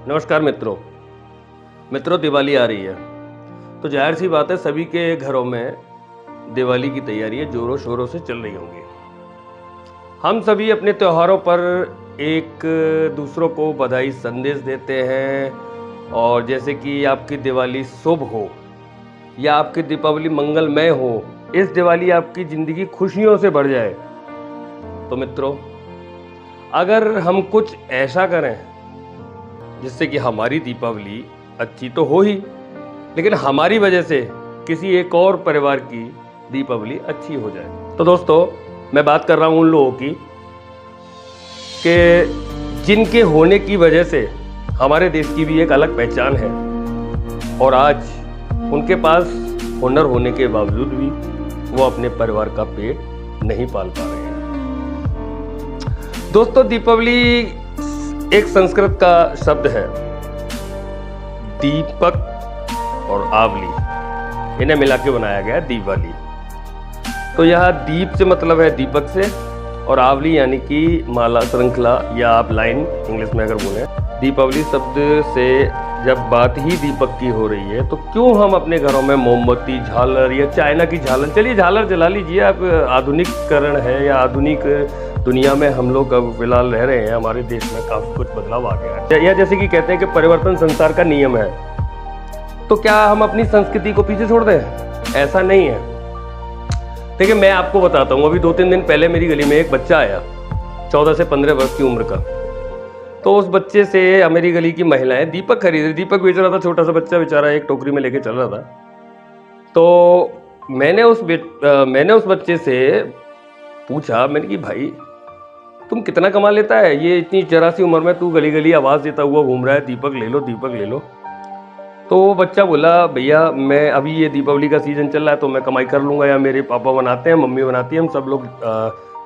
नमस्कार मित्रों, दिवाली आ रही है तो जाहिर सी बात है सभी के घरों में दिवाली की तैयारियां जोरों शोरों से चल रही होंगी। हम सभी अपने त्योहारों पर एक दूसरों को बधाई संदेश देते हैं और जैसे कि आपकी दिवाली शुभ हो या आपकी दीपावली मंगलमय हो, इस दिवाली आपकी ज़िंदगी खुशियों से भर जाए। तो मित्रों, अगर हम कुछ ऐसा करें जिससे कि हमारी दीपावली अच्छी तो हो ही, लेकिन हमारी वजह से किसी एक और परिवार की दीपावली अच्छी हो जाए। तो दोस्तों, मैं बात कर रहा हूँ उन लोगों की कि जिनके होने की वजह से हमारे देश की भी एक अलग पहचान है और आज उनके पास हुनर होने के बावजूद भी वो अपने परिवार का पेट नहीं पाल पा रहे हैं। दोस्तों, दीपावली एक संस्कृत का शब्द है। दीपक और आवली, इन्हें मिला के बनाया गया दिवाली। तो यह दीप से मतलब है दीपक से और आवली यानी कि माला, श्रृंखला या आप लाइन इंग्लिश में अगर बोले। दीपावली शब्द से जब बात ही दीपक की हो रही है तो क्यों हम अपने घरों में मोमबत्ती, झालर या चाइना की झालर, चलिए झालर जला लीजिए आप। आधुनिकीकरण है या आधुनिक दुनिया में हम लोग अब फिलहाल रह रहे हैं, हमारे देश में काफ़ी कुछ बदलाव आ गया है। या जैसे कि कहते हैं कि परिवर्तन संसार का नियम है, तो क्या हम अपनी संस्कृति को पीछे छोड़ दें? ऐसा नहीं है। देखिए, मैं आपको बताता हूँ, अभी 2-3 दिन पहले मेरी गली में एक बच्चा आया 14 से 15 वर्ष की उम्र का। तो उस बच्चे से मेरी गली की महिलाएं दीपक खरीद रही, दीपक बेच रहा था। छोटा सा बच्चा बेचारा एक टोकरी में लेके चल रहा था। तो मैंने उस बच्चे से पूछा, मैंने कि भाई तुम कितना कमा लेता है? ये इतनी जरा सी उम्र में तू गली गली आवाज़ देता हुआ घूम रहा है, दीपक ले लो, दीपक ले लो। तो वो बच्चा बोला, भैया मैं अभी ये दीपावली का सीज़न चल रहा है तो मैं कमाई कर लूँगा, या मेरे पापा बनाते हैं, मम्मी बनाती है, हम सब लोग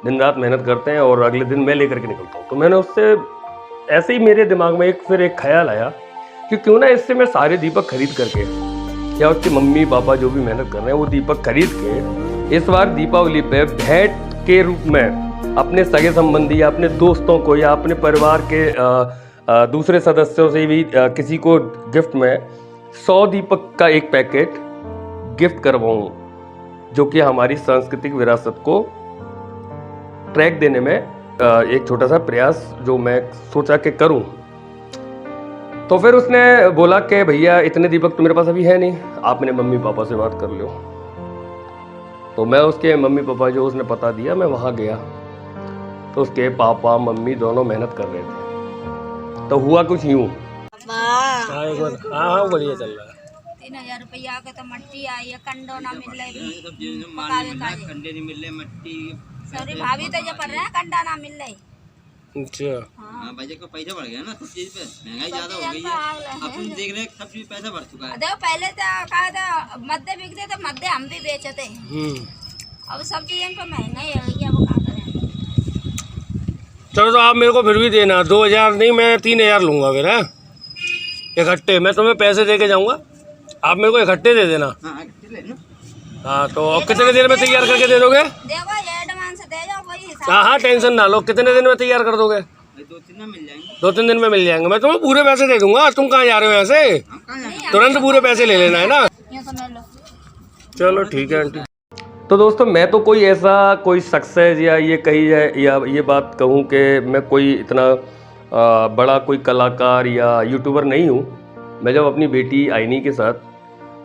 दिन रात मेहनत करते हैं और अगले दिन मैं लेकर के निकलता हूँ। तो मैंने उससे ऐसे ही मेरे दिमाग में एक ख्याल आया कि क्यों ना इससे मैं सारे दीपक खरीद करके, या उसके मम्मी पापा जो भी मेहनत कर रहे हैं वो दीपक खरीद के इस बार दीपावली पे भेंट के रूप में अपने सगे संबंधी या अपने दोस्तों को या अपने परिवार के दूसरे सदस्यों से भी किसी को गिफ्ट में 100 दीपक का एक पैकेट गिफ्ट करवाऊँ, जो कि हमारी सांस्कृतिक विरासत को ट्रैक देने में एक छोटा सा प्रयास जो मैं सोचा कि करूं। तो फिर उसने बोला कि भैया इतने दीपक तो मेरे पास अभी है नहीं, आप मेरे मम्मी पापा से बात कर लो। तो मैं उसके मम्मी पापा जो उसने पता दिया, मैं वहाँ गया तो उसके पापा मम्मी दोनों मेहनत कर रहे थे। तो हुआ कुछ यूँ। हाँ, बढ़िया चल रहा है। 3000 रुपया के तो मट्टी आई है, कंडो ना मिल रही, कंडे नहीं मिल रहे, मट्टी सॉरी भाभी तो जब पर रहे कंडा ना मिल रही। अच्छा, हाँ भाई को पैसा बढ़ गया ना, सब चीज पे महंगाई ज्यादा हो गई है। अपन देख रहे हैं सब चीज पैसा बढ़ चुका है। देखो पहले तो कहा था मद्दे बिकते थे, मद्दे हम भी बेचते। अब सब चीजें पे महंगाई हो गई है, वो क्या करें। चलो तो आप मेरे को फिर भी देना 2000 नहीं, मैं 3000 लूँगा फिर है इकट्ठे। मैं तुम्हें पैसे दे के जाऊँगा, आप मेरे को इकट्ठे दे देना। हाँ, तो कितने देर में तैयार करके दे दोगे? देखो एडवांस दे जाओ, वही हिसाब। हाँ, टेंशन ना लो। कितने दिन में तैयार कर दोगे? 2-3 दिन मिल जाएंगे। 2-3 दिन में मिल जाएंगे। मैं तुम्हें पूरे पैसे दे दूंगा। तुम कहाँ जा रहे हो यहाँ से? तुरंत पूरे पैसे ले लेना है ना। चलो ठीक है आंटी। तो दोस्तों, मैं तो कोई सक्सेस या ये कही जाए या ये बात कहूँ कि मैं कोई इतना बड़ा कोई कलाकार या यूट्यूबर नहीं हूँ। मैं जब अपनी बेटी आइनी के साथ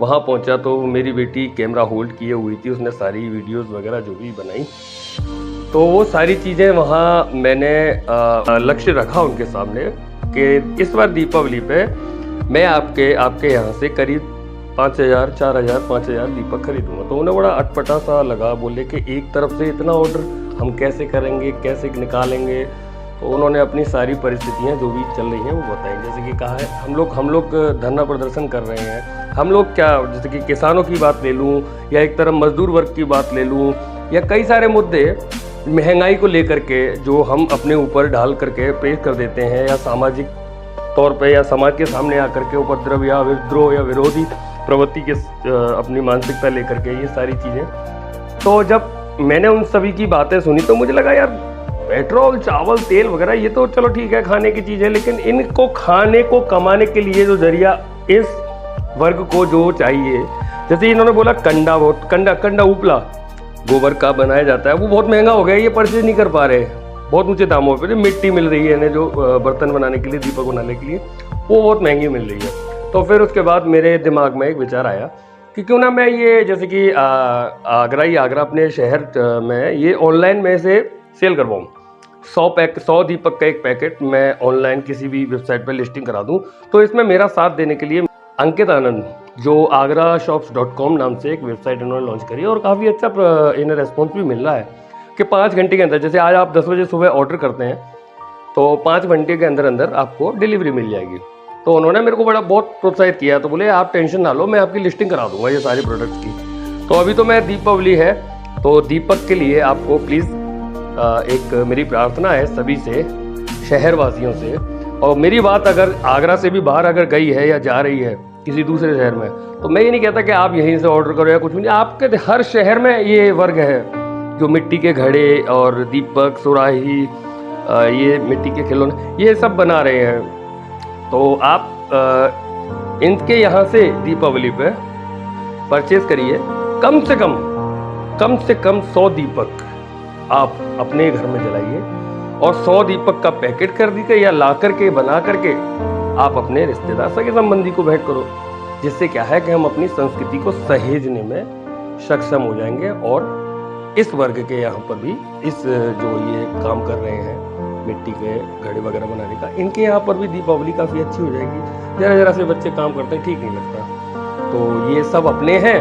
वहाँ पहुँचा तो मेरी बेटी कैमरा होल्ड किए हुई थी, उसने सारी वीडियोस वगैरह जो भी बनाई, तो वो सारी चीज़ें वहाँ मैंने लक्ष्य रखा उनके सामने कि इस बार दीपावली पे मैं आपके यहाँ से करीब 5000, 4000, 5000 दीपक खरीदूंगा। तो उन्हें बड़ा अटपटा सा लगा, बोले कि एक तरफ से इतना ऑर्डर हम कैसे करेंगे, कैसे निकालेंगे। तो उन्होंने अपनी सारी परिस्थितियाँ जो भी चल रही हैं वो बताई। जैसे कि कहा है, हम लोग धरना प्रदर्शन कर रहे हैं। हम लोग क्या, जैसे कि किसानों की बात ले लूँ या एक तरफ मजदूर वर्ग की बात ले लूँ, या कई सारे मुद्दे महंगाई को लेकर के जो हम अपने ऊपर डाल करके पेश कर देते हैं, या सामाजिक तौर पे या समाज के सामने आकर के उपद्रव या विद्रोह या विरोधी प्रवृत्ति के अपनी मानसिकता लेकर के, ये सारी चीज़ें। तो जब मैंने उन सभी की बातें सुनी तो मुझे लगा यार पेट्रोल, चावल, तेल वगैरह ये तो चलो ठीक है, खाने की चीज़ है, लेकिन इनको खाने को कमाने के लिए जो जरिया इस वर्ग को जो चाहिए, जैसे इन्होंने बोला कंडा, बहुत कंडा उपला गोबर का बनाया जाता है, वो बहुत महंगा हो गया, ये परचेज नहीं कर पा रहे, बहुत ऊंचे दामों पे। मिट्टी मिल रही है इन्हें जो बर्तन बनाने के लिए, दीपक बनाने के लिए, वो बहुत महंगी मिल रही है। तो फिर उसके बाद मेरे दिमाग में एक विचार आया कि क्यों ना मैं ये, जैसे कि आगरा अपने शहर में ये ऑनलाइन में से सेल करवाऊँ। 100 दीपक का एक पैकेट मैं ऑनलाइन किसी भी वेबसाइट पर लिस्टिंग करा दूँ। तो इसमें मेरा साथ देने के लिए अंकित आनंद, जो agrashops.com नाम से एक वेबसाइट इन्होंने लॉन्च करी है, और काफ़ी अच्छा इन्हें रेस्पॉन्स भी मिल रहा है कि 5 घंटे के अंदर, जैसे आज आप 10 बजे सुबह ऑर्डर करते हैं तो 5 घंटे के अंदर अंदर आपको डिलीवरी मिल जाएगी। तो उन्होंने मेरे को बहुत प्रोत्साहित किया, तो बोले आप टेंशन ना लो, मैं आपकी लिस्टिंग करा दूंगा ये सारे प्रोडक्ट्स की। तो अभी तो मैं दीपावली है, तो दीपक के लिए आपको प्लीज़ एक मेरी प्रार्थना है सभी से, शहरवासियों से, और मेरी बात अगर आगरा से भी बाहर अगर गई है या जा रही है किसी दूसरे शहर में, तो मैं ये नहीं कहता कि आप यहीं से ऑर्डर करो या कुछ नहीं, आपके हर शहर में ये वर्ग है जो मिट्टी के घड़े और दीपक, सुराही, ये मिट्टी के खिलौने, ये सब बना रहे हैं। तो आप इनके यहाँ से दीपावली पे परचेज करिए, कम से कम 100 दीपक आप अपने घर में जलाइए, और 100 दीपक का पैकेट कर दीजिए या ला करके बना करके आप अपने रिश्तेदार, सगे संबंधी को भेंट करो, जिससे क्या है कि हम अपनी संस्कृति को सहेजने में सक्षम हो जाएंगे। और इस वर्ग के यहाँ पर भी इस जो ये काम कर रहे हैं मिट्टी के घड़े वगैरह बनाने का, इनके यहाँ पर भी दीपावली काफ़ी अच्छी हो जाएगी। जरा से बच्चे काम करते हैं, ठीक नहीं लगता। तो ये सब अपने हैं,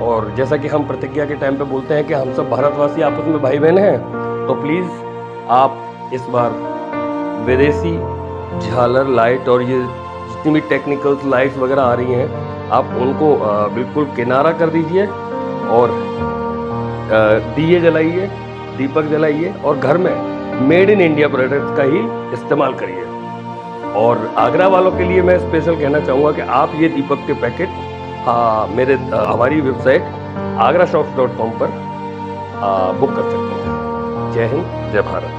और जैसा कि हम प्रतिज्ञा के टाइम पे बोलते हैं कि हम सब भारतवासी आपस में भाई बहन हैं, तो प्लीज़ आप इस बार विदेशी झालर लाइट और ये जितनी भी टेक्निकल्स लाइट्स वगैरह आ रही हैं, आप उनको बिल्कुल किनारा कर दीजिए, और दिए जलाइए, दीपक जलाइए, और घर में मेड इन इंडिया प्रोडक्ट्स का ही इस्तेमाल करिए। और आगरा वालों के लिए मैं स्पेशल कहना चाहूँगा कि आप ये दीपक के पैकेट हमारी वेबसाइट agrashops.com पर बुक कर सकते हैं। जय हिंद, जय भारत।